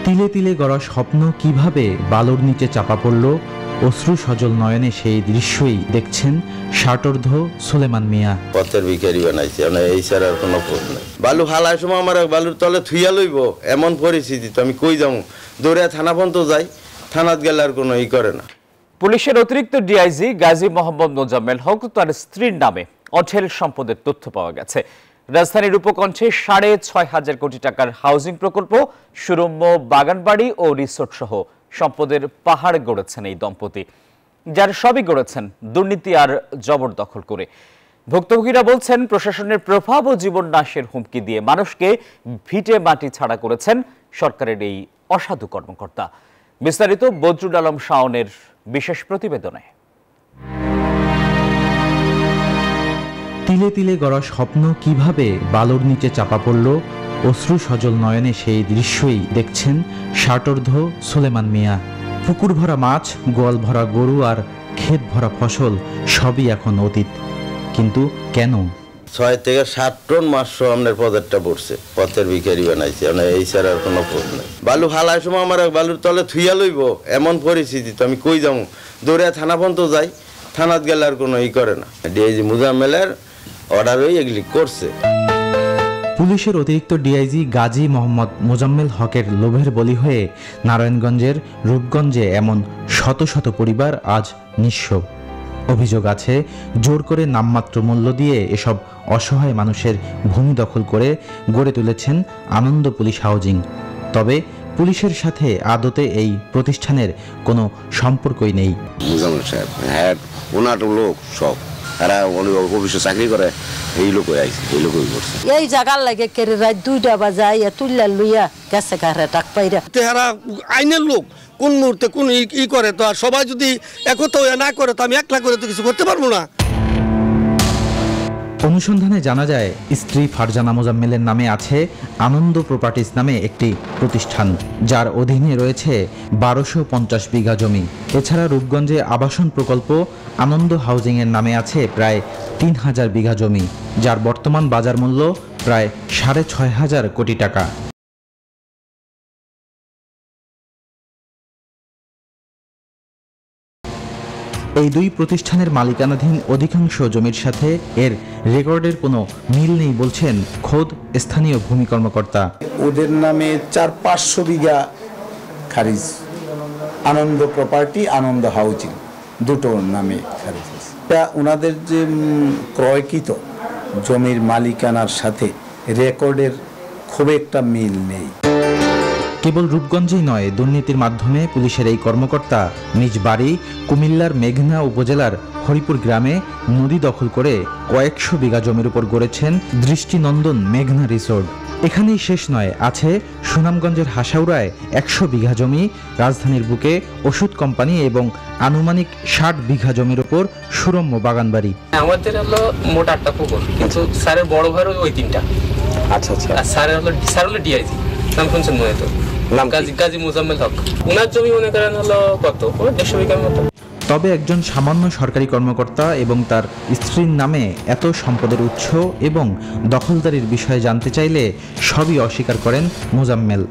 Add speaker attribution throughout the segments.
Speaker 1: তিলে তিলে গড়া স্বপ্ন কিভাবে বালুর নিচে চাপা পড়ল, অশ্রু সজল নয়নে সেই দৃশ্যই দেখছেন ষাটোর্ধ সুলেমান মিয়া।
Speaker 2: পথের ভিখারি বানাইছে, এই ছাড়া আর কোনো পথ নাই। বালু ফালার সময় আমার বালুর তলে থুইয়া লইব এমন পরিস্থিতি, তো আমি কই যাবো, দৌড়ে থানা পর্যন্ত যাই, থানাত গেলে আর কোনো ই করে না।
Speaker 3: পুলিশের অতিরিক্ত ডিআইজি গাজী মোহাম্মদ মোজাম্মেল হক তার স্ত্রীর নামে অঢেল সম্পদের তথ্য পাওয়া গেছে। রাজধানীর উপকণ্ঠে ৬.৫ কোটি টাকার হাউজিং প্রকল্প, সুরম্য বাগানবাড়ি ও রিসোর্ট সহ সম্পদের পাহাড় গড়েছেন এই দম্পতি, যার সবই গড়েছেন দুর্নীতি আর জবরদখল করে। ভুক্তভোগীরা বলছেন, প্রশাসনের প্রভাব ও জীবন নাশের হুমকি দিয়ে মানুষকে ভিটে মাটি ছাড়া করেছেন সরকারের এই অসাধু কর্মকর্তা। বিস্তারিত বদরুল আলম শাওনের বিশেষ প্রতিবেদনে।
Speaker 1: তিলে তিলে গড়া স্বপ্ন কিভাবে বালুর নিচে চাপা পড়ল, অশ্রু সজল নয়নে সেই দৃশ্যই দেখছেন ষাটোর্ধ সুলেমান মিয়া। পুকুর ভরা মাছ, গোয়াল ভরা গরু আর ক্ষেত ভরা ফসল সবই এখন অতীত। কিন্তু কেন?
Speaker 2: ৬ থেকে ৭ টন মাছ আমাদের পথেরটা পড়ছে, পথের ভিখারি বানাইছে, এই ছাড়া আর কোনো পথ নাই। বালু ফালার সময় আমার বালুর তলে থুইয়া লইব এমন পরিস্থিতি, তো আমি কই যাবো, দৌড়ে থানা পর্যন্ত যাই, থানাত গেলে আর কোনো ই করে না। ডিআইজি মোজাম্মেলের অর্ডারই এগুলি করছে।
Speaker 1: পুলিশের অতিরিক্ত ডিআইজি গাজী মোহাম্মদ মোজাম্মেল হকের লোভের বলি হয়ে নারায়ণগঞ্জের রূপগঞ্জে এমন শত শত পরিবার আজ নিঃস্ব। অভিযোগ আছে, জোর করে নামমাত্র মূল্য দিয়ে এসব অসহায় মানুষের ভূমি দখল করে গড়ে তুলেছেন আনন্দ পুলিশ হাউজিং। তবে পুলিশের সাথে আদতে এই প্রতিষ্ঠানের কোনো সম্পর্কই নেই।
Speaker 4: মোজাম্মেল সাহেব, হ্যাঁ, ওনার লোক সব, তারা অফিসে চাকরি করে, এই লোকই আইছে, এই লোকই করছে। এই জায়গার লাগে কেড়ে রাত 2টা বাজায় তুললা লইয়া গেছে কারে টাক পাইরা। তেহারা আইনের লোক, কোন মুহূর্তে কোন ই করে, তো আর সবাই যদি একতা হয়ে না করে, তো আমি একলা করে তো কিছু করতে পারবো না।
Speaker 1: অনুসন্ধানে জানা যায়, স্ত্রী ফারজানা মোজাম্মেলের নামে আছে আনন্দ প্রপার্টিজ নামে একটি প্রতিষ্ঠান, যার অধীনে রয়েছে 1250 বিঘা জমি। এছাড়া রূপগঞ্জে আবাসন প্রকল্প আনন্দ হাউজিংয়ের নামে আছে প্রায় 3000 বিঘা জমি, যার বর্তমান বাজার মূল্য প্রায় 6500 কোটি টাকা। এই দুই প্রতিষ্ঠানের মালিকানাধীন অধিকাংশ জমির সাথে এর রেকর্ডের কোনো মিল নেই বলছেন খোদ স্থানীয় ভূমি কর্মকর্তা।
Speaker 5: ওদের নামে 400-500 বিঘা খারিজ, আনন্দ প্রপার্টি, আনন্দ হাউজিং দুটোর নামে খারিজ আছে। তা ওনাদের যে ক্রয়কৃত জমির মালিকানার সাথে রেকর্ডের খুব একটা মিল নেই।
Speaker 1: কেবল রূপগঞ্জেই নয়, দুর্নীতির মাধ্যমে পুলিশের এই কর্মকর্তা নিজ বাড়ি কুমিল্লার মেঘনা উপজেলার হরিপুর গ্রামে নদী দখল করে কয়েকশো বিঘা জমির উপর গড়েছেন দৃষ্টিনন্দন মেঘনা রিসোর্ট। এখানেই শেষ নয়, আছে সুনামগঞ্জের হাসাউড়ায় 100 বিঘা জমি, রাজধানীর বুকে ওষুধ কোম্পানি এবং আনুমানিক 60 বিঘা জমির উপর সুরম্য বাগানবাড়ি।
Speaker 6: আমাদের হলো মোট 8টা পুকুর, কিন্তু স্যারের বড় ভাইয়ের ওই 3টা। আচ্ছা আচ্ছা। আর স্যার হলো ডিআইজি, নাম শুনছেন মনে তো, গাজী মোজাম্মেল হক। ওনার জমি মনে করেন হলো কত, 150 বিঘার মতো।
Speaker 1: তবে একজন সামান্য সরকারি কর্মকর্তা এবং তার স্ত্রীর নামে এত সম্পদের উৎস এবং দখলদারির বিষয়ে জানতে চাইলে সবই অস্বীকার করেন মোজাম্মেল।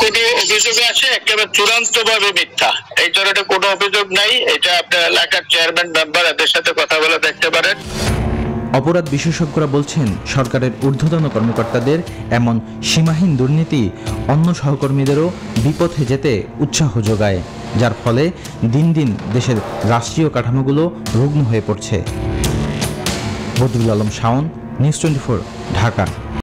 Speaker 7: কোনো অভিযোগ আছে একেবারে চূড়ান্তভাবে মিথ্যা, এই ধরনের কোনো অভিযোগ নাই। এটা আপনার এলাকার চেয়ারম্যান মেম্বার এদের সাথে কথা বলে দেখতে পারেন।
Speaker 1: অপরাধ বিশেষজ্ঞরা বলছেন, সরকারের ঊর্ধ্বতন কর্মকর্তাদের এমন সীমাহীন দুর্নীতি অন্য সহকর্মীদেরও বিপথে যেতে উৎসাহ যোগায়, যার ফলে দিন দিন দেশের রাষ্ট্রীয় কাঠামোগুলো রুগ্ন হয়ে পড়ছে। বদরুল আলম শাওন, নিউজ 24, ঢাকা।